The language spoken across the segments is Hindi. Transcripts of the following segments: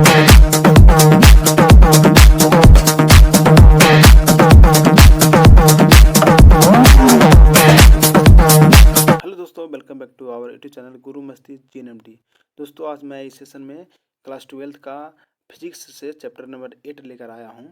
हेलो दोस्तों, welcome back to our YouTube channel Guru Masti जीएनएमटी। दोस्तों, आज मैं इस सेशन में क्लास 12th का फिजिक्स से चैप्टर नंबर 8 लेकर आया हूं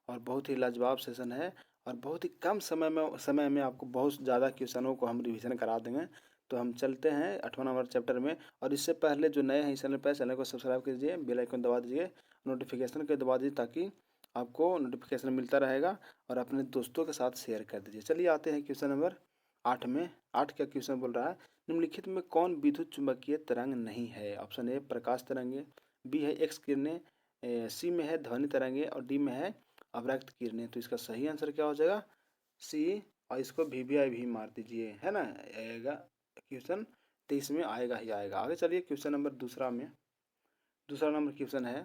और बहुत ही लाजवाब सेशन है और बहुत ही कम समय में आपको बहुत ज़्यादा क्वेश्चनों को हम रिवीजन करा देंगे। तो हम चलते हैं 8वां नंबर चैप्टर में। और इससे पहले जो नए हैं इस चैनल पर, चैनल को सब्सक्राइब कीजिए, बेल आइकन दबा दीजिए, नोटिफिकेशन को दबा दीजिए ताकि आपको नोटिफिकेशन मिलता रहेगा और अपने दोस्तों के साथ शेयर कर दीजिए। चलिए आते हैं क्वेश्चन नंबर 8 में। 8 का क्वेश्चन बोल रहा है, निम्नलिखित में कौन विद्युत चुंबकीय तरंग नहीं है? ऑप्शन ए प्रकाश तरंगे, बी है एक्स किरणें, सी में है ध्वनि तरंगे और डी में है अवरक्त किरणें। तो इसका सही आंसर क्या हो जाएगा? सी। और इसको वी भी मार दीजिए, है ना, आएगा क्वेश्चन 23 में आएगा ही आएगा। आगे चलिए क्वेश्चन नंबर दूसरा में। दूसरा नंबर क्वेश्चन है,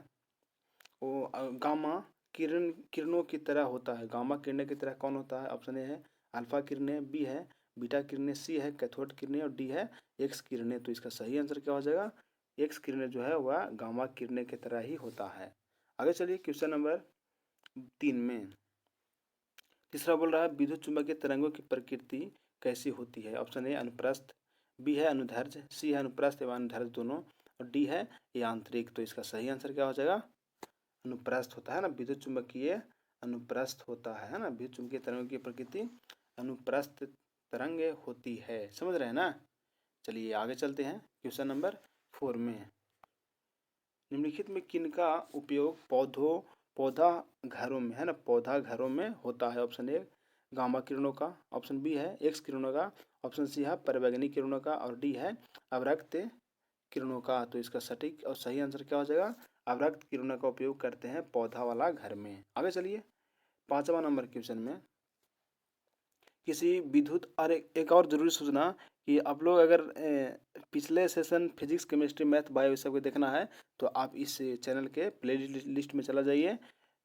वो गामा किरणों की तरह होता है। गामा किरणें की तरह कौन होता है? ऑप्शन ए है अल्फा किरणें, बी है बीटा किरणें, सी है कैथोड किरणें और डी है एक्स किरणें। तो इसका सही आंसर क्या हो जाएगा? एक्स किरणें जो है वह गामा किरणें की तरह ही होता है। आगे चलिए क्वेश्चन नंबर 3 में। तीसरा बोल रहा है, विद्युत चुंबकीय तरंगों की प्रकृति कैसी होती है? ऑप्शन ए अनुप्रस्थ, बी है अनुदैर्ध्य, सी है अनुप्रस्थ एवं अनुदैर्ध्य दोनों और डी है यांत्रिक। तो इसका सही आंसर क्या हो जाएगा? अनुप्रस्थ होता है ना, विद्युत चुंबकीय अनुप्रस्थ होता है ना। विद्युत चुंबकीय तरंगों की प्रकृति अनुप्रस्थ तरंग होती है। समझ रहे हैं ना? चलिए आगे चलते हैं क्वेश्चन नंबर 4 में। निम्नलिखित में किनका उपयोग पौधा घरों में, है ना, पौधा घरों में होता है? ऑप्शन ए गामा किरणों का, ऑप्शन बी है एक्स किरणों का, ऑप्शन सी है पराबैंगनी किरणों का और डी है अवरक्त किरणों का। तो इसका सटीक और सही आंसर क्या हो जाएगा? अवरक्त किरणों का उपयोग करते हैं पौधा वाला घर में। आगे चलिए 5वां नंबर क्वेश्चन में। किसी विद्युत और एक और जरूरी सूचना कि आप लोग अगर पिछले session physics chemistry math bio सब को देखना है तो आप इस चैनल के प्ले लिस्ट में चला जाइए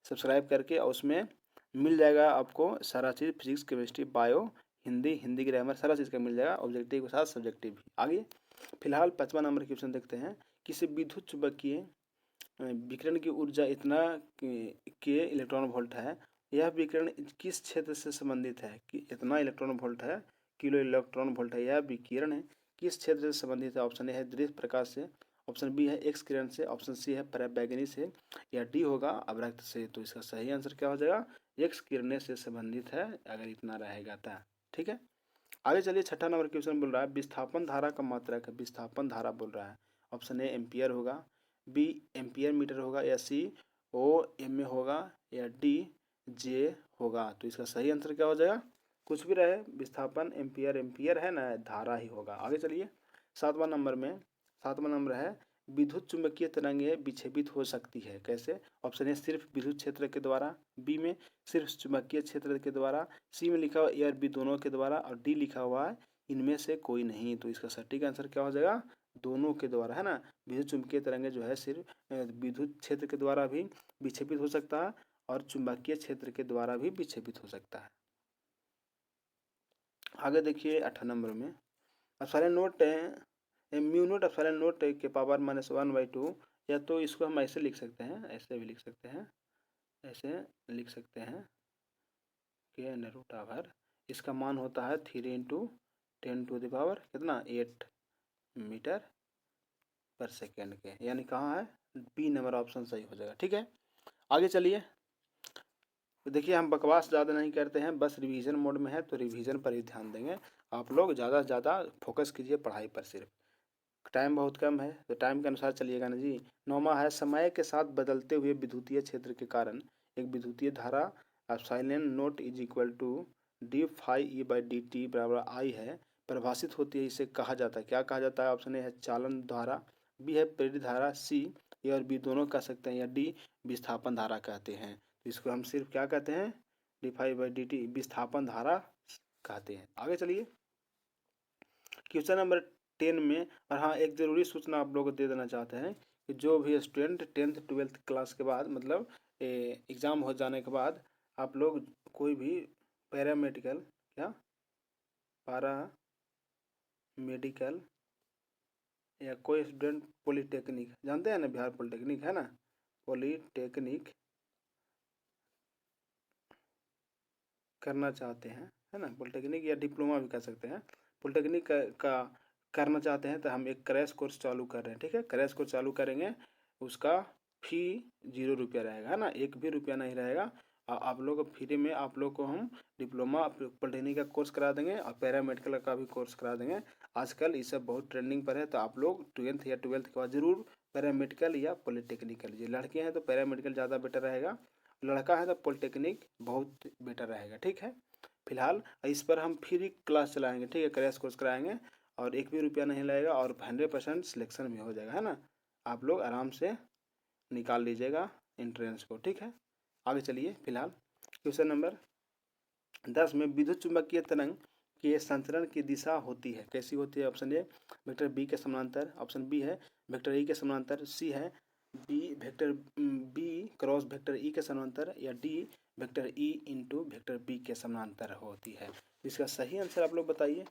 सब्सक्राइब करके, और उसमें मिल जाएगा आपको सारा चीज़, physics chemistry bio Hindi grammar सारा चीज़ का मिल जाएगा, ऑब्जेक्टिव के साथ सब्जेक्टिव भी। आगे फिलहाल 5वां नंबर क्वेश्चन देखते हैं। किसी विद्युत चुंबकीय विकिरण की ऊर्जा इतना के इलेक्ट्रॉन वोल्ट है, यह विकिरण किस क्षेत्र से संबंधित है? कि इतना इलेक्ट्रॉन वोल्ट है, किलो इलेक्ट्रॉन वोल्ट है, यह विकिरण किस क्षेत्र से संबंधित है? ऑप्शन ए है दृश्य प्रकाश से, ऑप्शन बी है एक्स किरण से, ऑप्शन सी है पराबैंगनी से या डी होगा अवरक्त से। तो इसका सही आंसर क्या हो जाएगा? एक्स किरणें से संबंधित है अगर इतना रहेगा तो। ठीक है, आगे चलिए 6ठा नंबर क्वेश्चन बोल रहा है, विस्थापन धारा का मात्रक है। विस्थापन धारा बोल रहा है, ऑप्शन ए एम्पियर होगा, बी एम्पियर मीटर होगा या सी ओ एम ए होगा या डी जे होगा। तो इसका सही आंसर क्या हो जाएगा? कुछ भी रहे, विस्थापन एम्पियर है ना, धारा ही होगा। आगे चलिए 7वां नंबर में। 7वां नंबर है, विद्युत चुंबकीय तरंगें विक्षेपित हो सकती है कैसे? ऑप्शन ए सिर्फ विद्युत क्षेत्र के द्वारा, बी में सिर्फ चुंबकीय क्षेत्र के द्वारा, सी में लिखा हुआ ए और बी दोनों के द्वारा और डी लिखा हुआ है इनमें से कोई नहीं। तो इसका सटीक आंसर क्या हो जाएगा? दोनों के द्वारा, है ना। विद्युत चुंबकीय तरंगें जो है सिर्फ विद्युत क्षेत्र के द्वारा भी विक्षेपित हो सकता है और चुंबकीय क्षेत्र के द्वारा भी विक्षेपित हो सकता है। आगे देखिए 8 नंबर में, epsilon note mu naught epsilon note के पावर -1/2, या तो इसको हम ऐसे लिख सकते हैं, ऐसे भी लिख सकते हैं, ऐसे लिख सकते हैं के अंडर रूट आवर, इसका मान होता है 3 × 10⁻, कितना 8 मीटर पर सेकेंड के, यानी कहाँ है? बी नंबर ऑप्शन सही हो जाएगा। ठीक है, आगे चलिए। देखिए हम बकवास ज़्यादा नहीं करते हैं, बस रिवीजन मोड में है तो रिवीजन पर ही ध्यान देंगे। आप लोग ज़्यादा से ज़्यादा फोकस कीजिए पढ़ाई पर, सिर्फ टाइम बहुत कम है तो टाइम के अनुसार चलिएगा ना जी। 9वां है, समय के साथ बदलते हुए विद्युतीय क्षेत्र के कारण एक विद्युतीय धारा epsilon naught is equal to d∅E/dt बराबर I है, परिभाषित होती है। इसे कहा जाता है, क्या कहा जाता है? ऑप्शन ए है चालन धारा, बी है प्रेरित धारा, सी ए और बी दोनों कह सकते हैं या डी विस्थापन धारा कहते हैं। तो इसको हम सिर्फ क्या कहते हैं? d∅/dt विस्थापन धारा कहते हैं। आगे चलिए क्वेश्चन नंबर 10 में। और हाँ, एक ज़रूरी सूचना आप लोगों को दे देना चाहते हैं कि जो भी स्टूडेंट 10th 12th क्लास के बाद, मतलब एग्ज़ाम हो जाने के बाद, आप लोग कोई भी पैरामेडिकल या कोई स्टूडेंट पॉलीटेक्निक, जानते हैं ना, बिहार पॉलीटेक्निक है ना, पॉलीटेक्निक करना चाहते हैं, है ना, पॉलीटेक्निक या डिप्लोमा भी कर सकते हैं, पॉलीटेक्निक का करना चाहते हैं तो हम एक क्रैश कोर्स चालू कर रहे हैं। ठीक है, क्रैश कोर्स चालू करेंगे, उसका फी 0 रुपया रहेगा, है ना, 1 भी रुपया नहीं रहेगा। आप लोग को फ्री में आप लोग को हम डिप्लोमा पॉलीटेक्निक का कोर्स करा देंगे और पैरामेडिकल का भी कोर्स करा देंगे। आजकल ये सब बहुत ट्रेंडिंग पर है, तो आप लोग 12th या 12th के बाद जरूर पैरामेडिकल या पॉलीटेक्निकल, ये लड़के हैं तो पैरामेडिकल ज़्यादा बेटर रहेगा, लड़का है तो पॉलीटेक्निक बहुत बेटर रहेगा। ठीक है, फिलहाल इस पर हम फ्री क्लास चलाएंगे। ठीक है, क्रैश कोर्स कराएंगे और 1 भी रुपया नहीं लगेगा और 100% सिलेक्शन भी हो जाएगा, है ना। आप लोग आराम से निकाल लीजिएगा एंट्रेंस को। ठीक है, आगे चलिए। फिलहाल क्वेश्चन नंबर 10 में विद्युत चुंबकीय तरंग के संचरण की दिशा होती है, कैसी होती है? ऑप्शन ए वेक्टर बी के समानांतर, ऑप्शन बी है वेक्टर ई के समानांतर, सी है B vector B cross vector E के समानांतर, या D vector E into vector B के समानांतर होती है। इसका सही आंसर आप लोग बताइए।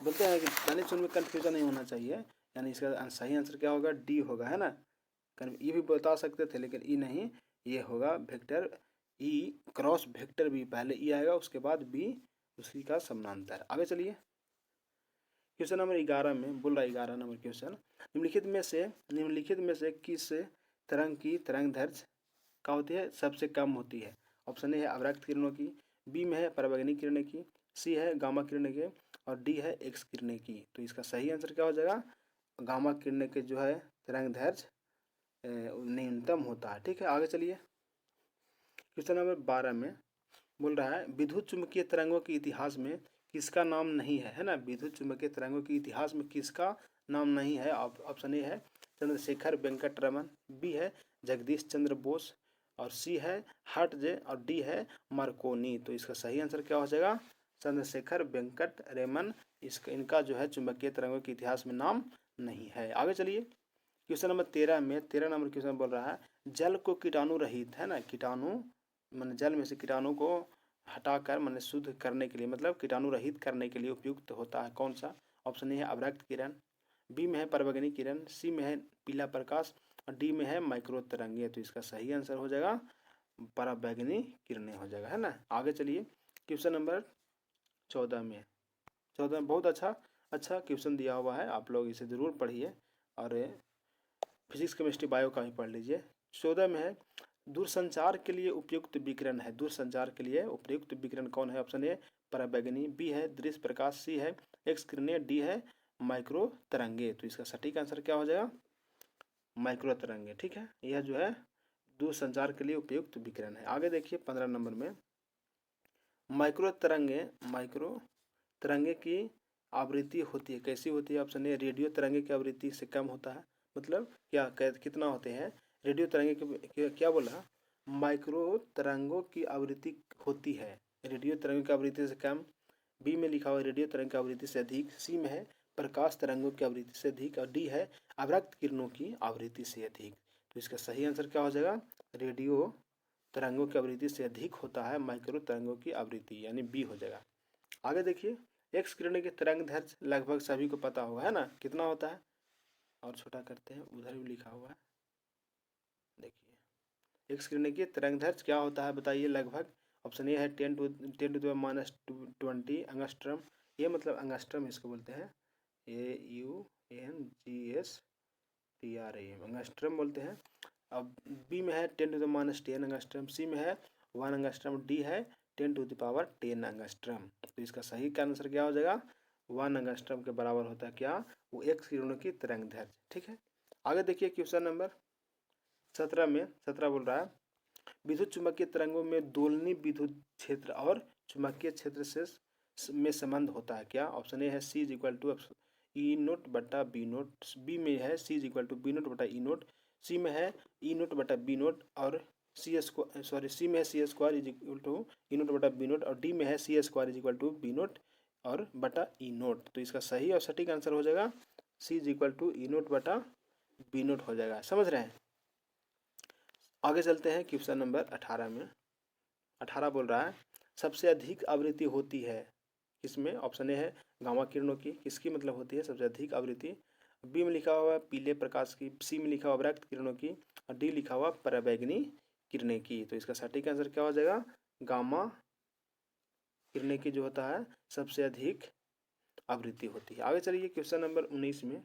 बोलते हैं कि जाने चुन में कन्फ्यूजन नहीं होना चाहिए, यानी इसका सही आंसर क्या होगा? डी होगा, है ना। ये भी बता सकते थे लेकिन ई नहीं, ये होगा vector E cross vector B, पहले ई आएगा उसके बाद बी उसी का समानांतर। आगे चलिए क्वेश्चन नंबर 11 में बोल रहा है, 11 नंबर क्वेश्चन, निम्नलिखित में से किस तरंग की तरंग दैर्ध्य क्या होती है? सबसे कम होती है। ऑप्शन ए है अवरक्त किरणों की, बी में है पराबैंगनी किरणें की, सी है गामा किरणें के, और डी है एक्स किरणें की। तो इसका सही आंसर क्या हो जाएगा? गामा किरणें के जो है तरंग दैर्ध्य न्यूनतम होता है। ठीक है, आगे चलिए क्वेश्चन नंबर 12 में बोल रहा है विद्युत चुंबकीय तरंगों के इतिहास में किसका नाम नहीं है ना। विद्युत चुंबकीय तरंगों के इतिहास में किसका नाम नहीं है? ऑप्शन ए है चंद्रशेखर वेंकट रमन, बी है जगदीश चंद्र बोस, और सी है हर्ट्ज, और डी है मार्कोनी। तो इसका सही आंसर क्या हो जाएगा? चंद्रशेखर वेंकट रमन, इनका जो है चुंबकीय तरंगों के इतिहास में नाम नहीं है। आगे चलिए क्वेश्चन नंबर 13 में 13 नंबर क्वेश्चन बोल रहा है जल को कीटाणु रहित, है ना, कीटाणु मैंने जल में से कीटाणु को हटाकर मैंने शुद्ध करने के लिए, मतलब कीटाणु रहित करने के लिए उपयुक्त होता है कौन सा? ऑप्शन ए है अवरक्त किरण, बी में है पराबैंगनी किरण, सी में है पीला प्रकाश, और डी में है माइक्रो तरंगे। तो इसका सही आंसर हो जाएगा पराबैंगनी किरणें हो जाएगा, है ना। आगे चलिए क्वेश्चन नंबर 14 में बहुत अच्छा क्वेश्चन दिया हुआ है, आप लोग इसे जरूर पढ़िए और फिजिक्स केमिस्ट्री बायो का भी पढ़ लीजिए। 14 में है दूरसंचार के लिए उपयुक्त विकिरण है, दूरसंचार के लिए उपयुक्त विकिरण कौन है? ऑप्शन ए पराबैंगनी, बी है दृश्य प्रकाश, सी है एक्स किरणें, डी है माइक्रो तरंगे। तो इसका सटीक आंसर क्या हो जाएगा? माइक्रो तरंगे। ठीक है, यह जो है दूरसंचार के लिए उपयुक्त विकिरण है। आगे देखिए 15 नंबर में माइक्रो तरंगे की आवृत्ति होती है, कैसी होती है? ऑप्शन ए रेडियो तरंगे की आवृत्ति से कम होता है, मतलब क्या कितना होते हैं? रेडियो तरंगे की क्या बोला? माइक्रो तरंगों की आवृत्ति होती है रेडियो तरंगों की आवृत्ति से कम, बी में लिखा हुआ रेडियो तरंग की आवृत्ति से अधिक, सी में है प्रकाश तरंगों की आवृत्ति से अधिक, और डी है अवरक्त किरणों की आवृत्ति से अधिक। तो इसका सही आंसर क्या हो जाएगा? रेडियो तरंगों की आवृत्ति से अधिक होता है माइक्रो तरंगों की आवृत्ति, यानी बी हो जाएगा। आगे देखिए एक्स किरणें की तरंग दैर्ध्य लगभग सभी को पता होगा, है ना, कितना होता है? और छोटा करते हैं, उधर भी लिखा हुआ है, देखिए एक्स किरणें की तरंग दैर्ध्य क्या होता है बताइए लगभग। ऑप्शन ए है 10⁻⁻20 एंगस्ट्रम, ये मतलब एंगस्ट्रम इसको बोलते हैं, AUNGSTRAM एंगस्ट्रम बोलते हैं। अब बी में है 10⁻10 एंगस्ट्रम, सी में है 1 एंगस्ट्रम, डी है 10⁻10 एंगस्ट्रम। तो इसका सही का आंसर क्या हो जाएगा? 1 एंगस्ट्रम के बराबर होता है क्या? वो एक्स किरणों की तरंग दैर्ध्य। ठीक है, आगे देखिए क्वेश्चन नंबर 17 में 17 बोल रहा है विद्युत चुंबकीय तरंगों में दोलनी विद्युत क्षेत्र और चुंबकीय क्षेत्र से में संबंध होता है क्या? ऑप्शन ए है C is equal to E naught बटा बी नोट, बी में है C is equal to B naught बटा ई नोट, सी में है ई नोट बटा बी नोट, और सी में है C square is equal to E naught बटा बी नोट, और डी में है C square is equal to B naught और बटा ई नोट। तो इसका सही और सटीक आंसर हो जाएगा C is equal to E naught बटा बी नोट हो जाएगा। समझ रहे हैं? आगे चलते हैं क्वेश्चन नंबर 18 में 18 बोल रहा है सबसे अधिक आवृत्ति होती है किसमें? ऑप्शन ए है गामा किरणों की, किसकी मतलब होती है सबसे अधिक आवृत्ति? बी में लिखा हुआ है पीले प्रकाश की, सी में लिखा हुआ अवरक्त किरणों की, और डी लिखा हुआ पराबैंगनी किरणें की। तो इसका सटीक आंसर क्या हो जाएगा? गामा किरणें की जो होता है सबसे अधिक आवृत्ति होती है। आगे चलिए क्वेश्चन नंबर 19 में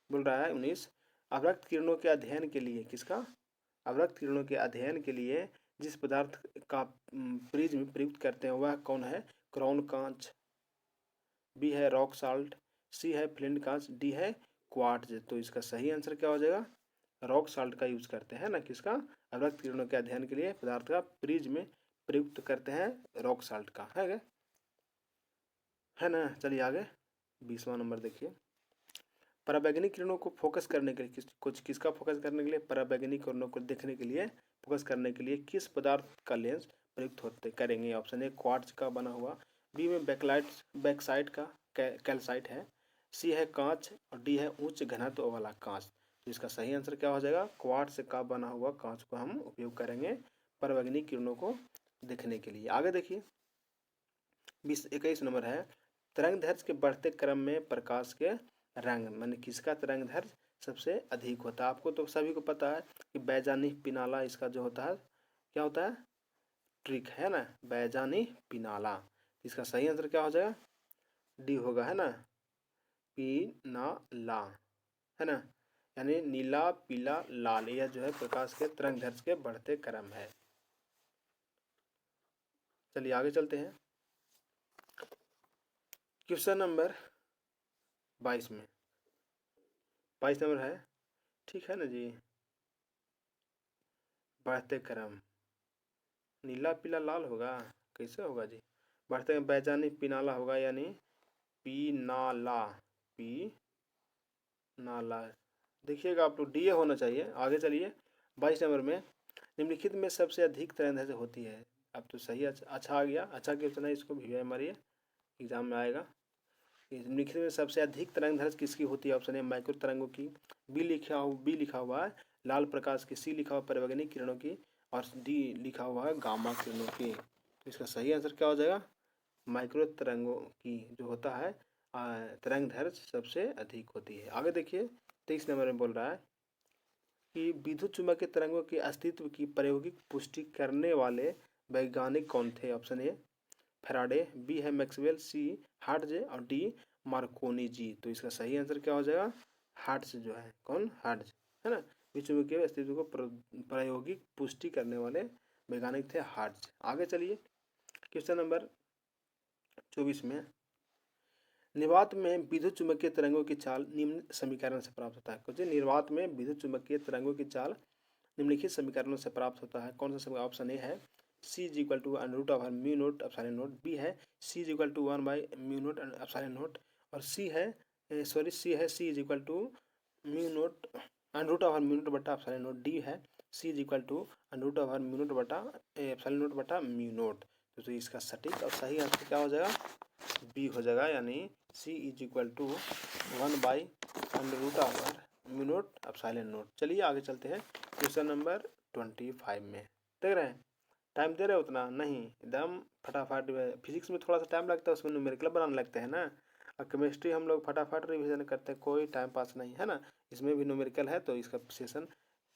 बोल रहा है 19, अवरक्त किरणों के अध्ययन के लिए, किसका? अवरक्त किरणों के अध्ययन के लिए जिस पदार्थ का प्रिज्म प्रयुक्त करते हैं वह कौन है? क्राउन कांच, बी है रॉक साल्ट, सी है फ्लिंट कांच, डी है क्वार्ट्ज। तो इसका सही आंसर क्या हो जाएगा? रॉक साल्ट का यूज करते हैं ना, किसका? अवरक्त किरणों के अध्ययन के लिए पदार्थ का प्रिज्म में प्रयुक्त करते हैं रॉक साल्ट का, है ना। चलिए आगे 20वां नंबर देखिए, पराबैंगनी किरणों को फोकस करने के लिए किसका फोकस करने के लिए? पराबैंगनी किरणों को देखने के लिए, फोकस करने के लिए किस पदार्थ का लेंस प्रयुक्त होते करेंगे? ऑप्शन ए क्वार्ट्ज का बना हुआ, बी में बैकसाइड का कैल्साइट है, सी है कांच, और डी है उच्च घनत्व वाला कांच। तो इसका सही आंसर क्या हो जाएगा? क्वार्ट्ज का बना हुआ कांच को हम उपयोग करेंगे पराबैंगनी किरणों को देखने के लिए। आगे देखिए 21 नंबर है, तरंग दैर्ध्य के बढ़ते क्रम में प्रकाश के रंग, माने किसका तरंग दैर्ध्य सबसे अधिक होता है? आपको तो सभी को पता है कि बैजानी पिनाला इसका जो होता है क्या होता है? ट्रिक है ना, बैजानी पिनाला। इसका सही आंसर क्या हो जाएगा? डी होगा, है ना, पिनाला, है ना, यानी नीला पीला लाल, यह जो है प्रकाश के तरंग दैर्ध्य के बढ़ते क्रम है। चलिए आगे चलते हैं क्वेश्चन नंबर 22 में। 22 नंबर है, ठीक है ना जी, बढ़ते क्रम, नीला पीला लाल होगा, कैसे होगा जी? बढ़ते बैजानी पिनाला होगा, यानी पीनाला, पीनाला। देखिएगा आप लोग, डी होना चाहिए। आगे चलिए 22 नंबर में, निम्नलिखित में सबसे अधिक तरंग दैर्ध्य होती है। अब तो सही अच्छा आ गया, अच्छा क्वेश्चन है, इसको भी मारिए, एग्जाम में आएगा। निम्नलिखित में सबसे अधिक तरंग दैर्ध्य किसकी होती है? ऑप्शन ए माइक्रो तरंगों की, बी लिखा हुआ है लाल प्रकाश की, सी लिखा हुआ पराबैंगनी किरणों की, और डी लिखा हुआ है गामा किरणों की। तो इसका सही आंसर क्या हो जाएगा? माइक्रो तरंगों की जो होता है तरंग दैर्ध्य सबसे अधिक होती है। आगे देखिए 23 नंबर में बोल रहा है कि विद्युत चुम्बकीय तरंगों के अस्तित्व की प्रायोगिक पुष्टि करने वाले वैज्ञानिक कौन थे? ऑप्शन ए फैराडे, बी है मैक्सवेल, सी हार्ट्ज, और डी मार्कोनी जी। तो इसका सही आंसर क्या हो जाएगा? हार्ट्ज जो है, कौन? हार्ट्ज, है ना, विश्व के अस्तित्व को प्रायोगिक पुष्टि करने वाले वैज्ञानिक थे हार्ट्ज। आगे चलिए क्वेश्चन नंबर 24 में, निर्वात में विद्युत चुम्बकीय तरंगों की चाल निम्न समीकरण से प्राप्त होता है। कुछ निर्वात में विद्युत चुम्बकीय तरंगों की चाल निम्नलिखित समीकरणों से प्राप्त होता है। कौन सा? ऑप्शन ए है C is equal to under root of mu naught epsilon naught, B है सी इज इक्वल टू 1/म्यू नोट एप्सिलॉन नोट, और सी है C is equal to mu naught under root of mu naught बटा एप्सिलॉन नोट, डी है C is equal to under root of mu naught बटा एप्सिलॉन नोट बटा म्यू नोट। तो इसका सटीक और सही आंसर क्या हो जाएगा? बी हो जाएगा, यानी सी इज इक्वल टू 1/अंडर root of mu naught epsilon naught. चलिए आगे चलते हैं क्वेश्चन नंबर 25 में। देख रहे हैं, टाइम दे रहे हो उतना नहीं, एकदम फटाफट। फिजिक्स में थोड़ा सा टाइम लगता है, उसमें न्यूमेरिकल बनाने लगते हैं ना, और केमिस्ट्री हम लोग फटाफट रिवीजन करते हैं, कोई टाइम पास नहीं, है ना। इसमें भी न्यूमेरिकल है, तो इसका सेशन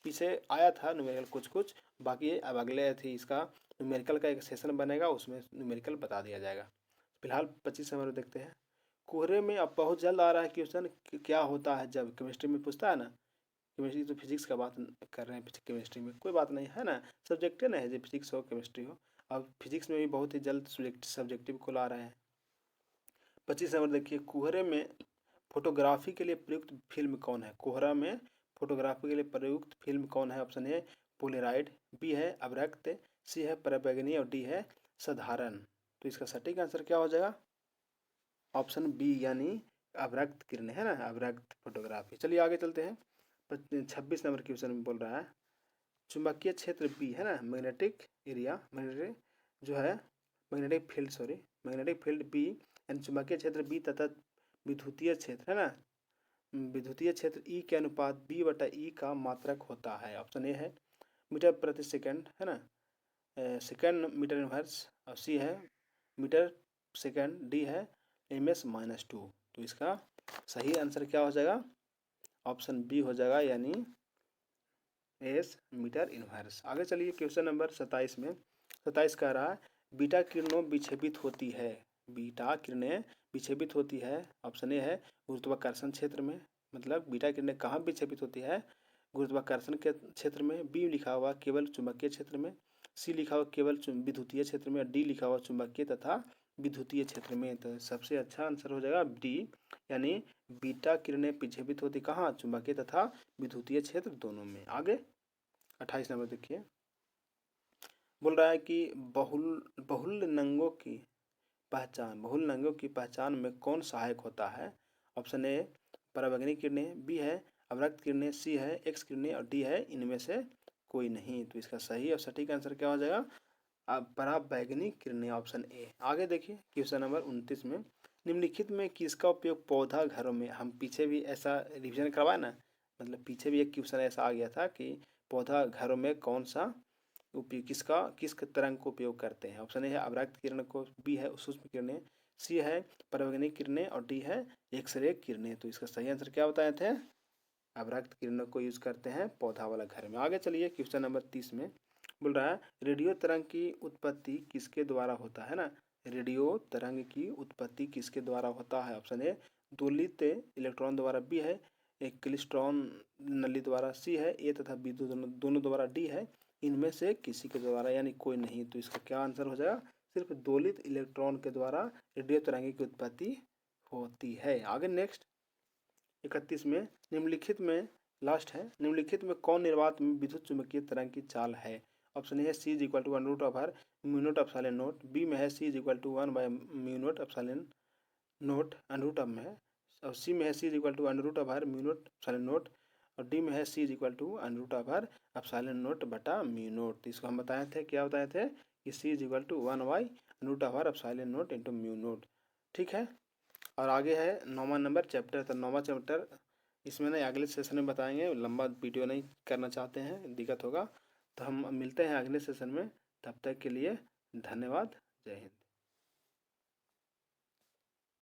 पीछे आया था न्यूमेरिकल कुछ, बाकी अब अगले थी इसका न्यूमेरिकल का एक सेशन बनेगा, उसमें न्यूमेरिकल बता दिया जाएगा। फिलहाल 25 नंबर देखते हैं, कोहरे में अब बहुत जल्द आ रहा है क्वेश्चन, क्या होता है जब केमिस्ट्री में पूछता है ना, केमिस्ट्री तो फिजिक्स का बात कर रहे हैं, केमिस्ट्री में कोई बात नहीं, है ना, सब्जेक्ट है ना, है फिजिक्स हो केमिस्ट्री हो। अब फिजिक्स में भी बहुत ही जल्द सब्जेक्टिव को ला रहे हैं। 25 नंबर देखिए, कोहरे में फोटोग्राफी के लिए प्रयुक्त फिल्म कौन है? कोहरा में फोटोग्राफी के लिए प्रयुक्त फिल्म कौन है? ऑप्शन ए पोलराइड, बी है अवरक्त, सी है पराबैंगनी, और डी है साधारण। तो इसका सटीक आंसर क्या हो जाएगा? ऑप्शन बी, यानी अवरक्त किरण, है ना, अवरक्त फोटोग्राफी। चलिए आगे चलते हैं 26 नंबर क्वेश्चन में बोल रहा है, चुंबकीय क्षेत्र बी, है ना, मैग्नेटिक एरिया, मैग्नेटिक जो है मैग्नेटिक फील्ड बी, यानी चुंबकीय क्षेत्र बी तथा विद्युतीय क्षेत्र, है ना, विद्युतीय क्षेत्र ई के अनुपात बी बटा ई का मात्रक होता है। ऑप्शन ए है मीटर प्रति सेकंड, है ना, सेकंड मीटर इनवर्स, और सी है मीटर सेकंड, डी है ms-2। तो इसका सही आंसर क्या हो जाएगा? ऑप्शन बी हो जाएगा, यानी एस मीटर इनवर्स। आगे चलिए क्वेश्चन नंबर 27 में। 27 कह रहा है बीटा किरणों विक्षेपित होती है। बीटा किरणें विक्षेपित होती है, ऑप्शन ए है गुरुत्वाकर्षण क्षेत्र में। मतलब बीटा किरणें कहाँ विक्षेपित होती है? गुरुत्वाकर्षण के क्षेत्र में। बी लिखा हुआ केवल चुंबकीय क्षेत्र में। सी लिखा हुआ केवल विद्युतीय क्षेत्र में। डी लिखा हुआ चुंबकीय तथा विद्युतीय क्षेत्र में। तो सबसे अच्छा आंसर हो जाएगा डी, यानी बीटा किरणें विक्षेपित होती कहाँ? चुंबकीय तथा विद्युतीय क्षेत्र दोनों में। आगे 28 नंबर देखिए, बोल रहा है कि बहुल नंगों की पहचान में कौन सहायक होता है? ऑप्शन ए पराबैंगनी किरणें, बी है अवरक्त किरणें, सी है एक्स किरणें और डी है इनमें से कोई नहीं। तो इसका सही और सटीक आंसर क्या हो जाएगा? पराबैंगनी किरणें, ऑप्शन ए। आगे देखिए क्वेश्चन नंबर 29 में, निम्नलिखित में किसका उपयोग पौधा घरों में, हम पीछे भी ऐसा रिवीजन करवाए ना, मतलब पीछे भी एक क्वेश्चन ऐसा आ गया था कि पौधा घरों में कौन सा उपयोग, किस तरंग को उपयोग करते हैं? ऑप्शन ए है अवरक्त किरण को, बी है सूक्ष्म किरणें, सी है पराबैंगनी किरणें और डी है एक्सरे किरणें। तो इसका सही आंसर क्या बताए थे? अवरक्त किरणों को यूज करते हैं पौधा वाला घर में। आगे चलिए क्वेश्चन नंबर 30 में, बोल रहा है रेडियो तरंग की उत्पत्ति किसके द्वारा होता है ना? रेडियो तरंग की उत्पत्ति किसके द्वारा होता है? ऑप्शन ए दोलित इलेक्ट्रॉन द्वारा, बी है एक क्लिस्ट्रॉन नली द्वारा, सी है ए तथा बी दोनों द्वारा, डी है इनमें से किसी के द्वारा, यानी कोई नहीं। तो इसका क्या आंसर हो जाएगा? सिर्फ दोलित इलेक्ट्रॉन के द्वारा रेडियो तरंग की उत्पत्ति होती है। आगे नेक्स्ट 31 में, निम्नलिखित में लास्ट है, निम्नलिखित में कौन निर्वात में विद्युत चुंबकीय तरंग की चाल है? ऑप्शन ए है C is equal to 1/r mu naught epsilon naught, B में है सी इज इक्वल टू 1/म्यू नॉट एप्सिलॉन नॉट √ में है, और सी में है C is equal to √r mu naught epsilon naught, और डी में है C is equal to √r epsilon naught बटा म्यू नॉट। तो इसको हम बताए थे, क्या बताए थे कि C is equal to 1/√r epsilon not into mu naught. ठीक है, और आगे है 9वां नंबर चैप्टर। तो 9वां चैप्टर इसमें ना अगले सेशन में बताएंगे, लंबा वीडियो नहीं करना चाहते हैं, दिक्कत होगा। तो हम मिलते हैं अगले सेशन में, तब तक के लिए धन्यवाद, जय हिंद।